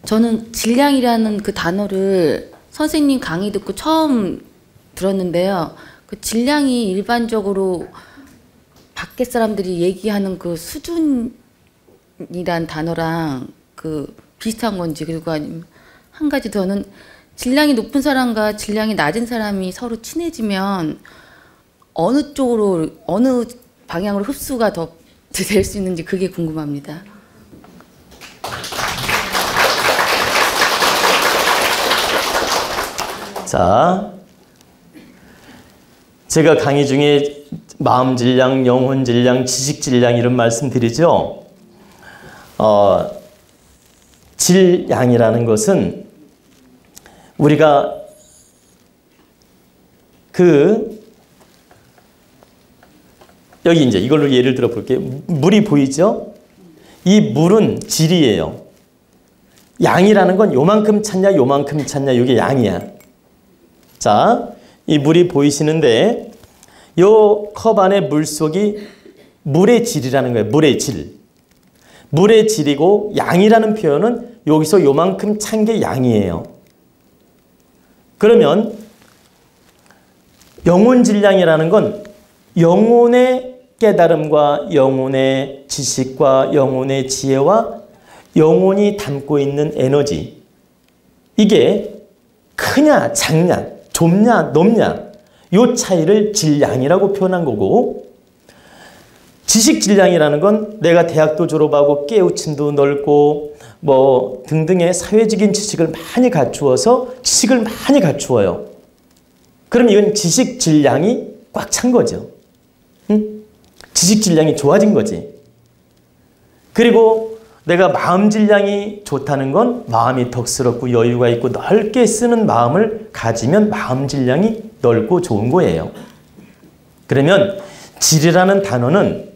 저는 질량이라는 그 단어를 선생님 강의 듣고 처음 들었는데요. 그 질량이 일반적으로 밖에 사람들이 얘기하는 그 수준이란 단어랑 그 비슷한 건지, 그리고 아니면 한 가지 더는 질량이 높은 사람과 질량이 낮은 사람이 서로 친해지면 어느 쪽으로, 어느 방향으로 흡수가 더 될 수 있는지 그게 궁금합니다. 자, 제가 강의 중에 마음 질량, 영혼 질량, 지식 질량 이런 말씀 드리죠. 질량이라는 것은 우리가 여기 이제 이걸로 예를 들어 볼게요. 물이 보이죠? 이 물은 질이에요. 양이라는 건 요만큼 찼냐, 요만큼 찼냐, 이게 양이야. 자, 이 물이 보이시는데 요 컵 안에 물속이 물의 질이라는 거예요. 물의 질. 물의 질이고 양이라는 표현은 여기서 요만큼 찬 게 양이에요. 그러면 영혼 질량이라는 건 영혼의 깨달음과 영혼의 지식과 영혼의 지혜와 영혼이 담고 있는 에너지, 이게 크냐 작냐 좁냐 넓냐 요 차이를 질량이라고 표현한 거고, 지식 질량이라는 건 내가 대학도 졸업하고 깨우침도 넓고 뭐 등등의 사회적인 지식을 많이 갖추어서 지식을 많이 갖추어요. 그럼 이건 지식 질량이 꽉 찬 거죠. 응? 지식 질량이 좋아진 거지. 그리고 내가 마음 질량이 좋다는 건 마음이 덕스럽고 여유가 있고 넓게 쓰는 마음을 가지면 마음 질량이 넓고 좋은 거예요. 그러면 질이라는 단어는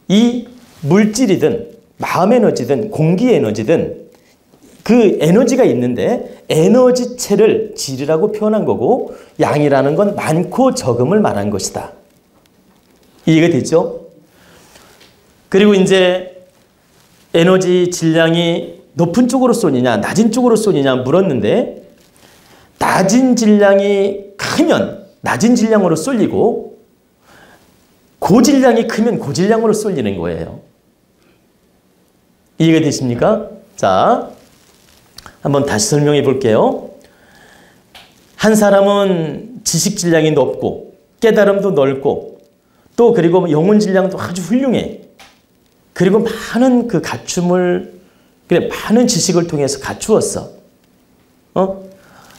이 물질이든 마음 에너지든 공기 에너지든 그 에너지가 있는데 에너지체를 질이라고 표현한 거고, 양이라는 건 많고 적음을 말한 것이다. 이해가 됐죠? 그리고 이제 에너지 질량이 높은 쪽으로 쏘느냐 낮은 쪽으로 쏘느냐 물었는데, 낮은 질량이 크면 낮은 질량으로 쏠리고 고질량이 크면 고질량으로 쏠리는 거예요. 이해가 되십니까? 자, 한번 다시 설명해 볼게요. 한 사람은 지식 질량이 높고 깨달음도 넓고 또 그리고 영혼 질량도 아주 훌륭해. 그리고 많은 그 갖춤을, 그래, 많은 지식을 통해서 갖추었어.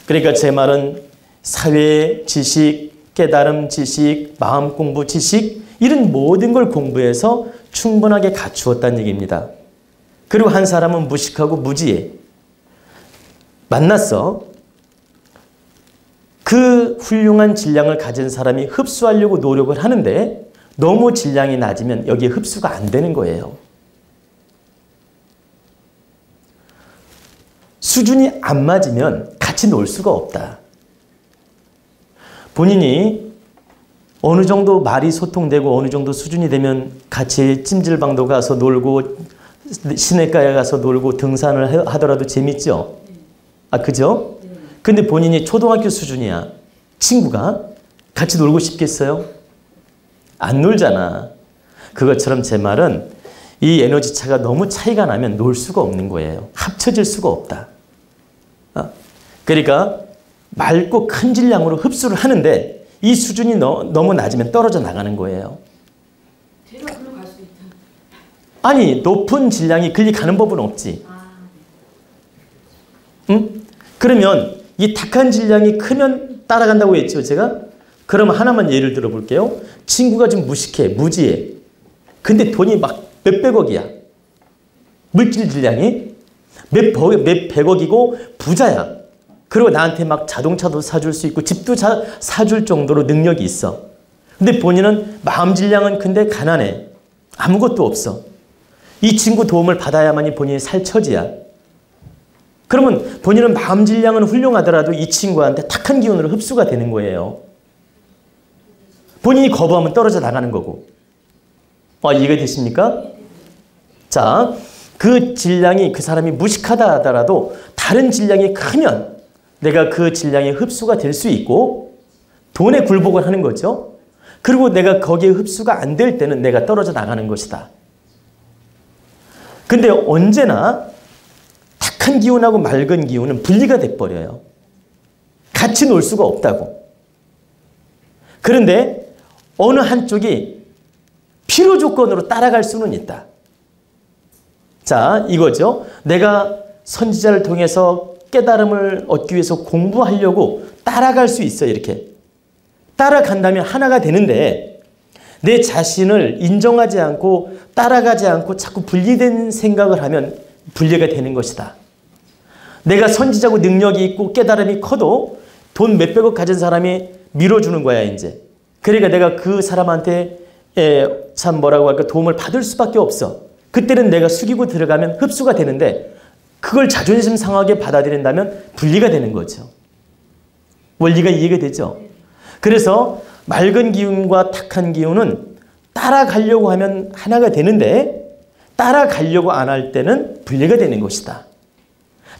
그러니까 제 말은 사회 지식, 깨달음 지식, 마음 공부 지식, 이런 모든 걸 공부해서 충분하게 갖추었다는 얘기입니다. 그리고 한 사람은 무식하고 무지해. 만났어. 그 훌륭한 질량을 가진 사람이 흡수하려고 노력을 하는데 너무 질량이 낮으면 여기에 흡수가 안 되는 거예요. 수준이 안 맞으면 같이 놀 수가 없다. 본인이 어느 정도 말이 소통되고 어느 정도 수준이 되면 같이 찜질방도 가서 놀고 시내가에 가서 놀고 등산을 하더라도 재밌죠? 아, 그죠? 근데 본인이 초등학교 수준이야. 친구가 같이 놀고 싶겠어요? 안 놀잖아. 그것처럼 제 말은 이 에너지 차가 너무 차이가 나면 놀 수가 없는 거예요. 합쳐질 수가 없다. 그러니까 맑고 큰 질량으로 흡수를 하는데 이 수준이 너무 낮으면 떨어져 나가는 거예요. 제가 글로 갈 수 있다. 아니, 높은 질량이 글리 가는 법은 없지. 응? 그러면 이 탁한 질량이 크면 따라간다고 했죠, 제가? 그럼 하나만 예를 들어 볼게요. 친구가 좀 무식해, 무지해. 근데 돈이 막 몇백억이야. 물질 질량이 몇백억이고 부자야. 그리고 나한테 막 자동차도 사줄 수 있고 집도 사줄 정도로 능력이 있어. 근데 본인은 마음 질량은 근데 가난해. 아무것도 없어. 이 친구 도움을 받아야만이 본인이 살 처지야. 그러면 본인은 마음 질량은 훌륭하더라도 이 친구한테 탁한 기운으로 흡수가 되는 거예요. 본인이 거부하면 떨어져 나가는 거고. 이해가 되십니까? 자, 그 질량이 그 사람이 무식하다 하더라도 다른 질량이 크면 내가 그 질량에 흡수가 될 수 있고 돈에 굴복을 하는 거죠. 그리고 내가 거기에 흡수가 안 될 때는 내가 떨어져 나가는 것이다. 근데 언제나 탁한 기운하고 맑은 기운은 분리가 돼버려요. 같이 놀 수가 없다고. 그런데 어느 한쪽이 필요 조건으로 따라갈 수는 있다. 자, 이거죠. 내가 선지자를 통해서 깨달음을 얻기 위해서 공부하려고 따라갈 수 있어요. 이렇게. 따라간다면 하나가 되는데 내 자신을 인정하지 않고 따라가지 않고 자꾸 분리된 생각을 하면 분리가 되는 것이다. 내가 선지자고 능력이 있고 깨달음이 커도 돈 몇백억 가진 사람이 밀어주는 거야 이제. 그러니까 내가 그 사람한테 참 뭐라고 할까 도움을 받을 수밖에 없어. 그때는 내가 숙이고 들어가면 흡수가 되는데 그걸 자존심 상하게 받아들인다면 분리가 되는 거죠. 원리가 이해가 되죠? 그래서 맑은 기운과 탁한 기운은 따라가려고 하면 하나가 되는데 따라가려고 안 할 때는 분리가 되는 것이다.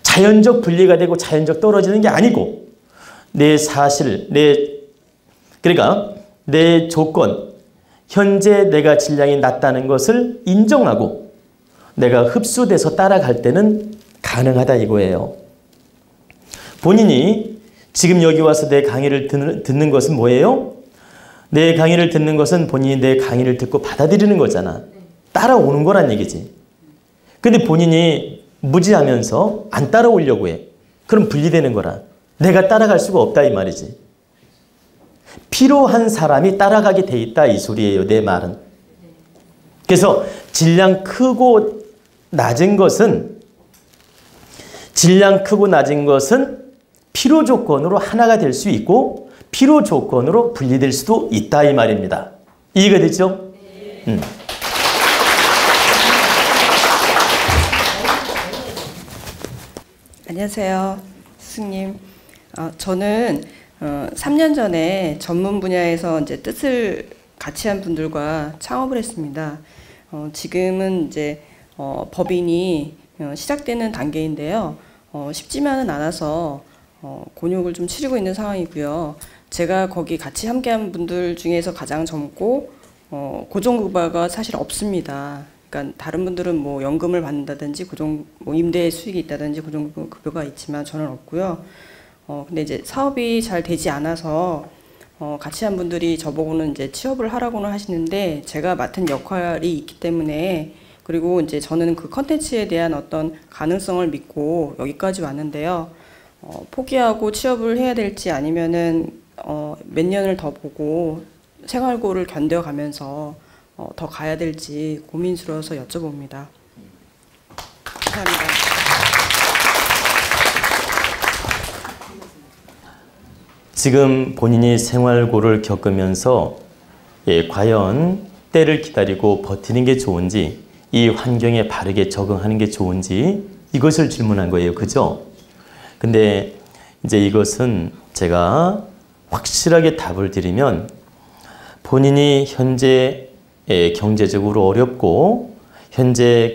자연적 분리가 되고 자연적 떨어지는 게 아니고 내 사실, 그러니까 내 조건, 현재 내가 질량이 낮다는 것을 인정하고 내가 흡수돼서 따라갈 때는 가능하다 이거예요. 본인이 지금 여기 와서 내 강의를 듣는 것은 뭐예요? 내 강의를 듣는 것은 본인이 내 강의를 듣고 받아들이는 거잖아. 따라오는 거란 얘기지. 근데 본인이 무지하면서 안 따라오려고 해. 그럼 분리되는 거라. 내가 따라갈 수가 없다 이 말이지. 필요한 사람이 따라가게 돼 있다 이 소리예요. 내 말은. 그래서 질량 크고 낮은 것은 필요 조건으로 하나가 될 수 있고 필요 조건으로 분리될 수도 있다 이 말입니다. 이해가 되죠? 안녕하세요, 스승님. 저는 3년 전에 전문 분야에서 이제 뜻을 같이 한 분들과 창업을 했습니다. 지금은 이제 법인이 시작되는 단계인데요. 쉽지만은 않아서 곤욕을 좀 치르고 있는 상황이고요. 제가 거기 같이 함께한 분들 중에서 가장 젊고 고정급여가 사실 없습니다. 그러니까 다른 분들은 뭐 연금을 받는다든지 뭐 임대 수익이 있다든지 고정급여가 있지만 저는 없고요. 근데 이제 사업이 잘 되지 않아서 같이 한 분들이 저보고는 이제 취업을 하라고는 하시는데 제가 맡은 역할이 있기 때문에 그리고 이제 저는 그 컨텐츠에 대한 어떤 가능성을 믿고 여기까지 왔는데요. 포기하고 취업을 해야 될지 아니면은 몇 년을 더 보고 생활고를 견뎌가면서 더 가야 될지 고민스러워서 여쭤봅니다. 감사합니다. 지금 본인이 생활고를 겪으면서 과연 때를 기다리고 버티는 게 좋은지 이 환경에 바르게 적응하는 게 좋은지 이것을 질문한 거예요. 그죠? 근데 이제 이것은 제가 확실하게 답을 드리면 본인이 현재 경제적으로 어렵고 현재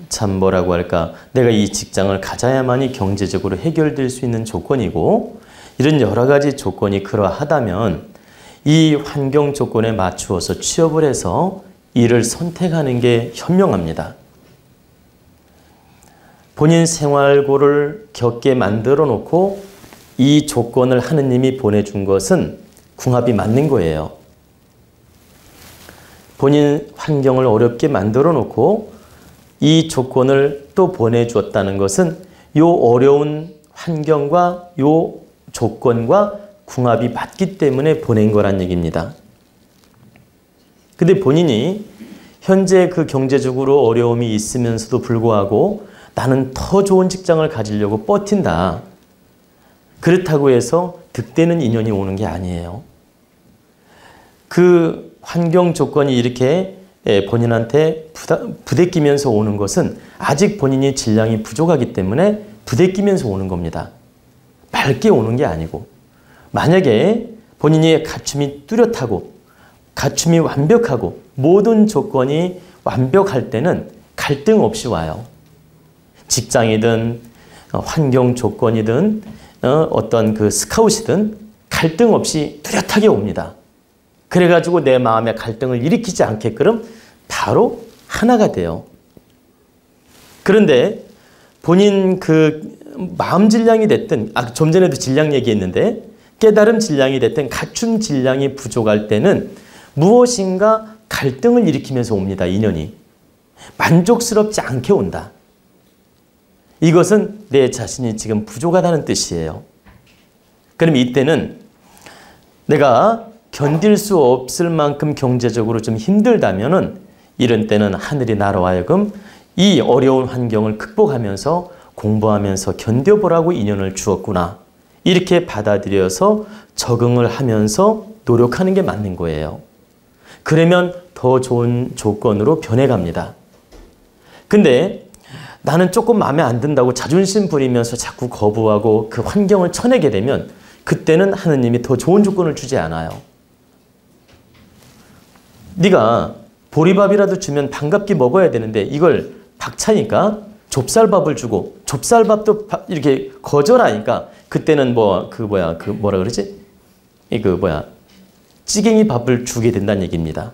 참 뭐라고 할까 내가 이 직장을 가져야만이 경제적으로 해결될 수 있는 조건이고 이런 여러 가지 조건이 그러하다면 이 환경 조건에 맞추어서 취업을 해서 일을 선택하는 게 현명합니다. 본인 생활고를 겪게 만들어 놓고 이 조건을 하느님이 보내준 것은 궁합이 맞는 거예요. 본인 환경을 어렵게 만들어 놓고 이 조건을 또 보내주었다는 것은 요 어려운 환경과 요 조건과 궁합이 맞기 때문에 보낸 거란 얘기입니다. 근데 본인이 현재 그 경제적으로 어려움이 있으면서도 불구하고 나는 더 좋은 직장을 가지려고 버틴다. 그렇다고 해서 득되는 인연이 오는 게 아니에요. 그 환경 조건이 이렇게 본인한테 부대끼면서 오는 것은 아직 본인이 질량이 부족하기 때문에 부대끼면서 오는 겁니다. 맑게 오는 게 아니고 만약에 본인이 갖춤이 뚜렷하고 갖춤이 완벽하고 모든 조건이 완벽할 때는 갈등 없이 와요. 직장이든 환경 조건이든 어떤 그 스카웃이든 갈등 없이 뚜렷하게 옵니다. 그래가지고 내 마음에 갈등을 일으키지 않게끔 바로 하나가 돼요. 그런데 본인 그 마음 질량이 됐든, 좀 전에도 질량 얘기했는데, 깨달음 질량이 됐든 갖춤 질량이 부족할 때는 무엇인가 갈등을 일으키면서 옵니다. 인연이. 만족스럽지 않게 온다. 이것은 내 자신이 지금 부족하다는 뜻이에요. 그럼 이때는 내가 견딜 수 없을 만큼 경제적으로 좀 힘들다면은 이런 때는 하늘이 나로 하여금 이 어려운 환경을 극복하면서 공부하면서 견뎌보라고 인연을 주었구나. 이렇게 받아들여서 적응을 하면서 노력하는 게 맞는 거예요. 그러면 더 좋은 조건으로 변해갑니다. 근데 나는 조금 마음에 안 든다고 자존심 부리면서 자꾸 거부하고 그 환경을 쳐내게 되면 그때는 하느님이 더 좋은 조건을 주지 않아요. 네가 보리밥이라도 주면 반갑게 먹어야 되는데 이걸 박차니까 좁쌀밥을 주고 좁쌀밥도 이렇게 거절하니까 그때는 뭐라 그러지? 찌개기 밥을 주게 된다는 얘기입니다.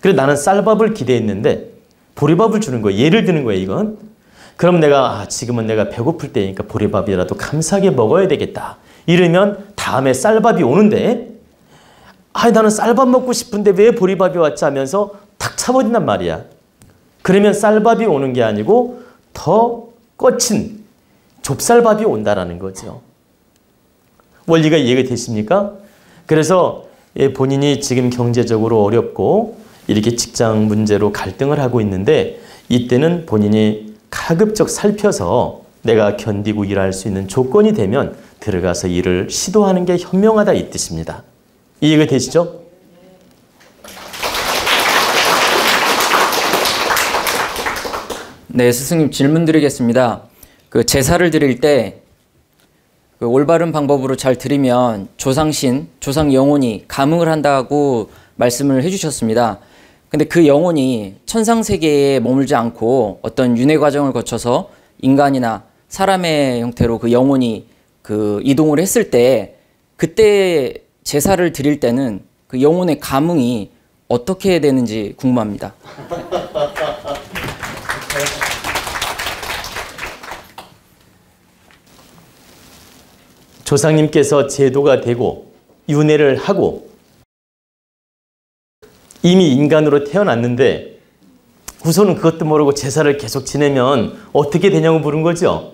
그래서 나는 쌀밥을 기대했는데 보리밥을 주는 거예요. 예를 드는 거예요, 이건. 그럼 내가 지금은 내가 배고플 때니까 보리밥이라도 감사하게 먹어야 되겠다. 이러면 다음에 쌀밥이 오는데 나는 쌀밥 먹고 싶은데 왜 보리밥이 왔지 하면서 탁 차버린단 말이야. 그러면 쌀밥이 오는 게 아니고 더 거친 좁쌀밥이 온다라는 거죠. 원리가 이해가 되십니까? 그래서 본인이 지금 경제적으로 어렵고 이렇게 직장 문제로 갈등을 하고 있는데 이때는 본인이 가급적 살펴서 내가 견디고 일할 수 있는 조건이 되면 들어가서 일을 시도하는 게 현명하다 이 뜻입니다. 이해가 되시죠? 네, 스승님 질문 드리겠습니다. 그 제사를 드릴 때 그 올바른 방법으로 잘 드리면 조상신, 조상 영혼이 감응을 한다고 말씀을 해주셨습니다. 근데 그 영혼이 천상세계에 머물지 않고 어떤 윤회 과정을 거쳐서 인간이나 사람의 형태로 그 영혼이 그 이동을 했을 때 그때 제사를 드릴 때는 그 영혼의 감응이 어떻게 되는지 궁금합니다. 조상님께서 제도가 되고 윤회를 하고 이미 인간으로 태어났는데 우선은 그것도 모르고 제사를 계속 지내면 어떻게 되냐고 물은 거죠?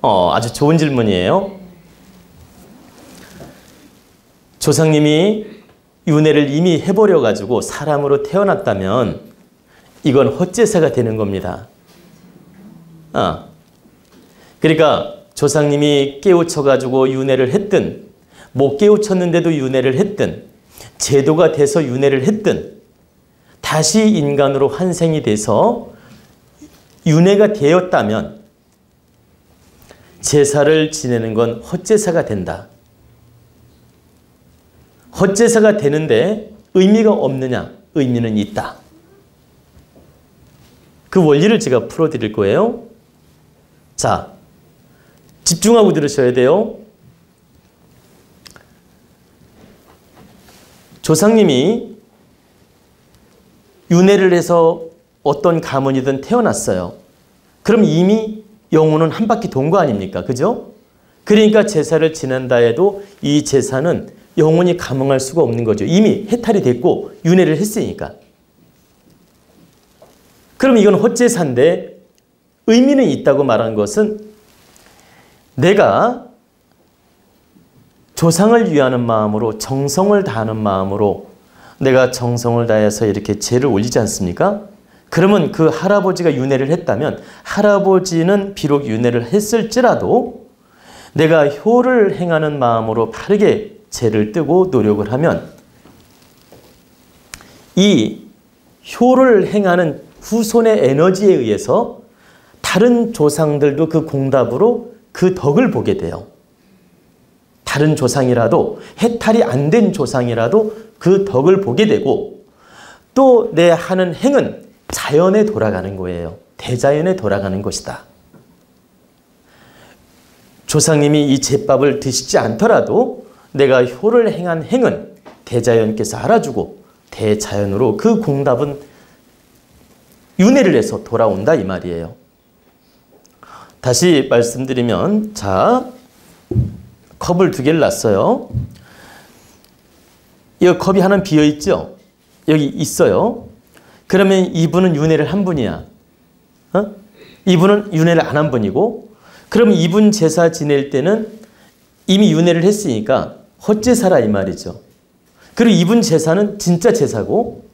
아주 좋은 질문이에요. 조상님이 윤회를 이미 해버려 가지고 사람으로 태어났다면 이건 헛제사가 되는 겁니다. 그러니까 조상님이 깨우쳐 가지고 윤회를 했든 못 깨우쳤는데도 윤회를 했든 제도가 돼서 윤회를 했든 다시 인간으로 환생이 돼서 윤회가 되었다면 제사를 지내는 건 헛제사가 된다. 헛제사가 되는데 의미가 없느냐? 의미는 있다. 그 원리를 제가 풀어드릴 거예요. 자, 집중하고 들으셔야 돼요. 조상님이 윤회를 해서 어떤 가문이든 태어났어요. 그럼 이미 영혼은 한 바퀴 돈 거 아닙니까? 그죠? 그러니까 제사를 지낸다 해도 이 제사는 영혼이 감응할 수가 없는 거죠. 이미 해탈이 됐고 윤회를 했으니까. 그럼 이건 헛제사인데 의미는 있다고 말한 것은 내가 조상을 위하는 마음으로 정성을 다하는 마음으로 내가 정성을 다해서 이렇게 제를 올리지 않습니까? 그러면 그 할아버지가 윤회를 했다면 할아버지는 비록 윤회를 했을지라도 내가 효를 행하는 마음으로 바르게 제를 뜨고 노력을 하면 이 효를 행하는 후손의 에너지에 의해서 다른 조상들도 그 공답으로 그 덕을 보게 돼요. 다른 조상이라도 해탈이 안 된 조상이라도 그 덕을 보게 되고 또 내 하는 행은 자연에 돌아가는 거예요. 대자연에 돌아가는 것이다. 조상님이 이 제밥을 드시지 않더라도 내가 효를 행한 행은 대자연께서 알아주고 대자연으로 그 공답은 윤회를 해서 돌아온다 이 말이에요. 다시 말씀드리면, 자, 컵을 2개를 놨어요. 이 컵이 하나는 비어 있죠? 여기 있어요. 그러면 이분은 윤회를 한 분이야. 이분은 윤회를 안 한 분이고, 그럼 이분 제사 지낼 때는 이미 윤회를 했으니까 헛제사라 이 말이죠. 그리고 이분 제사는 진짜 제사고,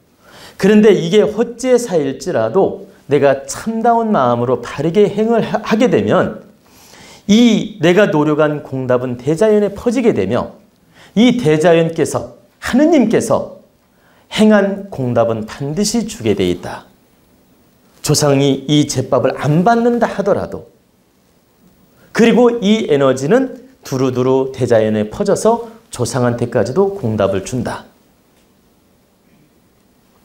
그런데 이게 헛제사일지라도 내가 참다운 마음으로 바르게 행을 하게 되면 이 내가 노력한 공답은 대자연에 퍼지게 되며 이 대자연께서, 하느님께서 행한 공답은 반드시 주게 돼 있다. 조상이 이 제밥을 안 받는다 하더라도, 그리고 이 에너지는 두루두루 대자연에 퍼져서 조상한테까지도 공답을 준다.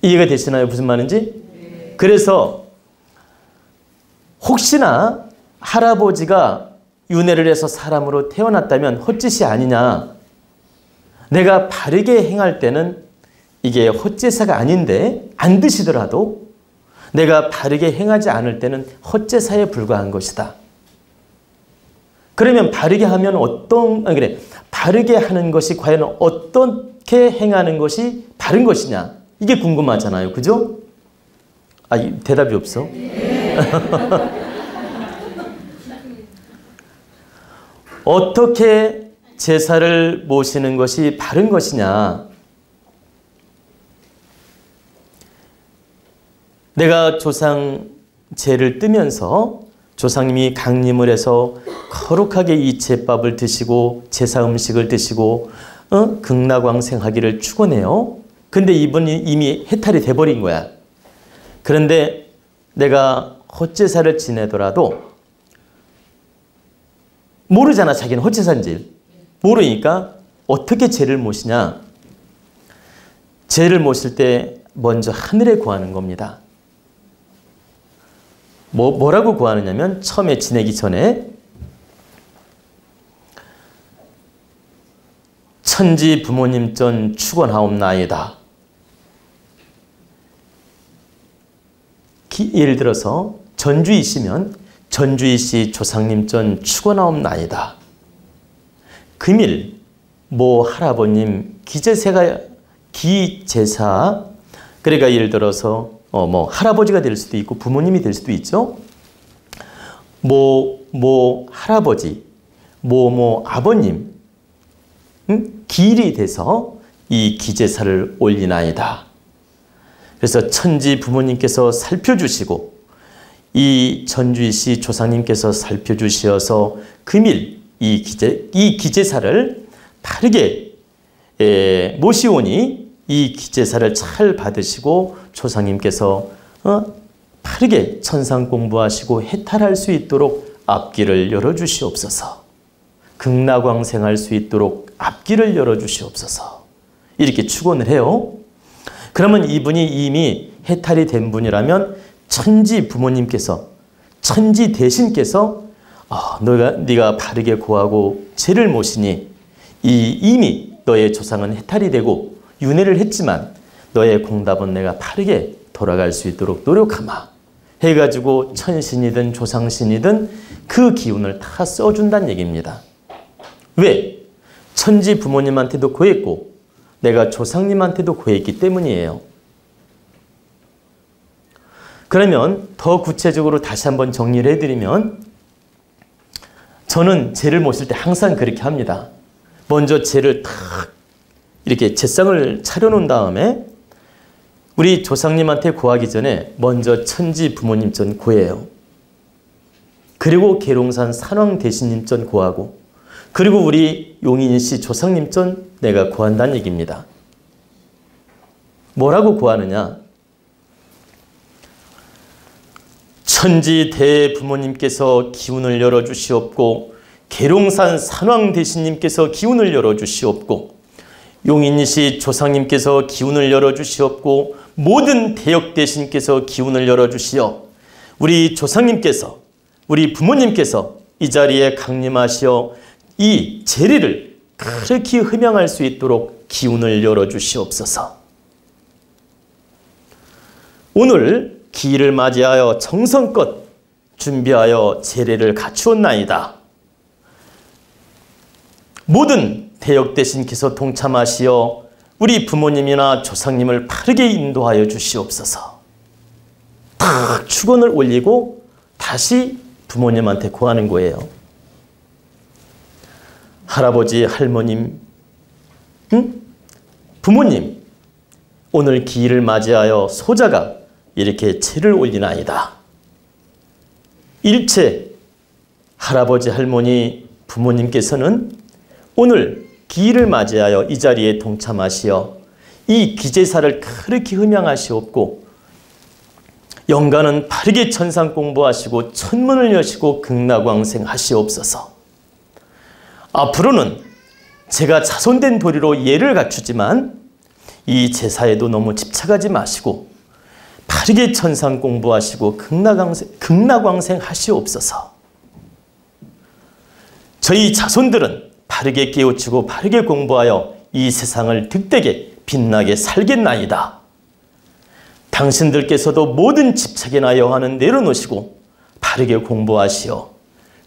이해가 되시나요? 무슨 말인지? 그래서 혹시나 할아버지가 윤회를 해서 사람으로 태어났다면 헛짓이 아니냐. 내가 바르게 행할 때는 이게 헛제사가 아닌데 안 드시더라도 내가 바르게 행하지 않을 때는 헛제사에 불과한 것이다. 그러면 바르게 하면 바르게 하는 것이 과연 어떻게 행하는 것이 바른 것이냐? 이게 궁금하잖아요. 그죠? 대답이 없어? 어떻게 제사를 모시는 것이 바른 것이냐? 내가 조상 제를 뜨면서 조상님이 강림을 해서 거룩하게 이 제밥을 드시고 제사 음식을 드시고 극락왕생하기를 축원해요. 근데 이분이 이미 해탈이 돼버린 거야. 그런데 내가 헛제사를 지내더라도 모르잖아. 자기는 헛제사인지. 모르니까 어떻게 제를 모시냐. 제를 모실 때 먼저 하늘에 구하는 겁니다. 뭐라고 구하느냐면 처음에 지내기 전에 천지 부모님 전 축원하옵나이다. 예를 들어서 전주이시면 전주이시 조상님 전 축원하옵나이다. 금일 모 할아버님 기제사, 그러니까 예를 들어서 할아버지가 될 수도 있고 부모님이 될 수도 있죠. 모 할아버지, 모 아버님 기일이 돼서 이 기제사를 올리나이다. 그래서 천지 부모님께서 살펴주시고 이 전주이시 조상님께서 살펴주시어서 금일 이 기제사를 바르게 모시오니 이 기제사를 잘 받으시고 조상님께서 바르게 천상 공부하시고 해탈할 수 있도록 앞길을 열어주시옵소서. 극락왕생할 수 있도록 앞길을 열어주시옵소서. 이렇게 축원을 해요. 그러면 이분이 이미 해탈이 된 분이라면 천지 부모님께서, 천지 대신께서 네가 바르게 구하고 제를 모시니 이미 너의 조상은 해탈이 되고 윤회를 했지만 너의 공답은 내가 바르게 돌아갈 수 있도록 노력하마 해가지고 천신이든 조상신이든 그 기운을 다 써준다는 얘기입니다. 왜? 천지 부모님한테도 구했고 내가 조상님한테도 구했기 때문이에요. 그러면 더 구체적으로 다시 한번 정리를 해드리면 저는 제를 모실 때 항상 그렇게 합니다. 먼저 제를 탁 이렇게 제상을 차려놓은 다음에 우리 조상님한테 구하기 전에 먼저 천지 부모님 전 구해요. 그리고 계룡산 산왕 대신님 전 구하고 그리고 우리 용인시 조상님 전 내가 구한다는 얘기입니다. 뭐라고 구하느냐? 천지 대부모님께서 기운을 열어주시옵고 계룡산 산왕 대신님께서 기운을 열어주시옵고 용인시 조상님께서 기운을 열어주시옵고 모든 대역 대신께서 기운을 열어주시어 우리 조상님께서 우리 부모님께서 이 자리에 강림하시어 이 재리를 그렇게 흠양할 수 있도록 기운을 열어주시옵소서. 오늘 기일을 맞이하여 정성껏 준비하여 재례를 갖추었나이다. 모든 대역대신께서 동참하시어 우리 부모님이나 조상님을 바르게 인도하여 주시옵소서. 탁 축원을 올리고 다시 부모님한테 구하는 거예요. 할아버지, 할머님, 부모님, 오늘 기일을 맞이하여 소자가 이렇게 제를 올리나이다. 일체 할아버지, 할머니, 부모님께서는 오늘 기일을 맞이하여 이 자리에 동참하시어 이 기제사를 그렇게 흠양하시옵고 영가는 바르게 천상 공부하시고 천문을 여시고 극락왕생 하시옵소서. 앞으로는 제가 자손된 도리로 예를 갖추지만 이 제사에도 너무 집착하지 마시고 바르게 천상 공부하시고 극락왕생 하시옵소서. 저희 자손들은 바르게 깨우치고 바르게 공부하여 이 세상을 득되게 빛나게 살겠나이다. 당신들께서도 모든 집착이나 여하는 내려놓으시고 바르게 공부하시어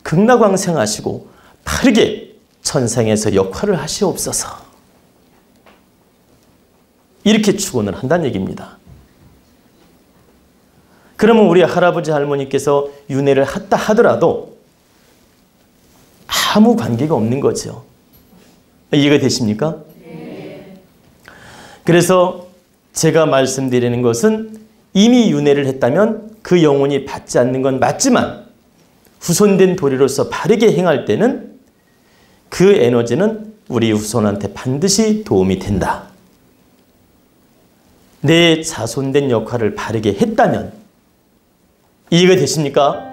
극락왕생하시고 바르게 천상에서 역할을 하시옵소서. 이렇게 축원을 한다는 얘기입니다. 그러면 우리 할아버지 할머니께서 윤회를 했다 하더라도 아무 관계가 없는 거죠. 이해가 되십니까? 네. 그래서 제가 말씀드리는 것은 이미 윤회를 했다면 그 영혼이 받지 않는 건 맞지만 후손된 도리로서 바르게 행할 때는 그 에너지는 우리 후손한테 반드시 도움이 된다. 내 자손된 역할을 바르게 했다면 이해가 되십니까?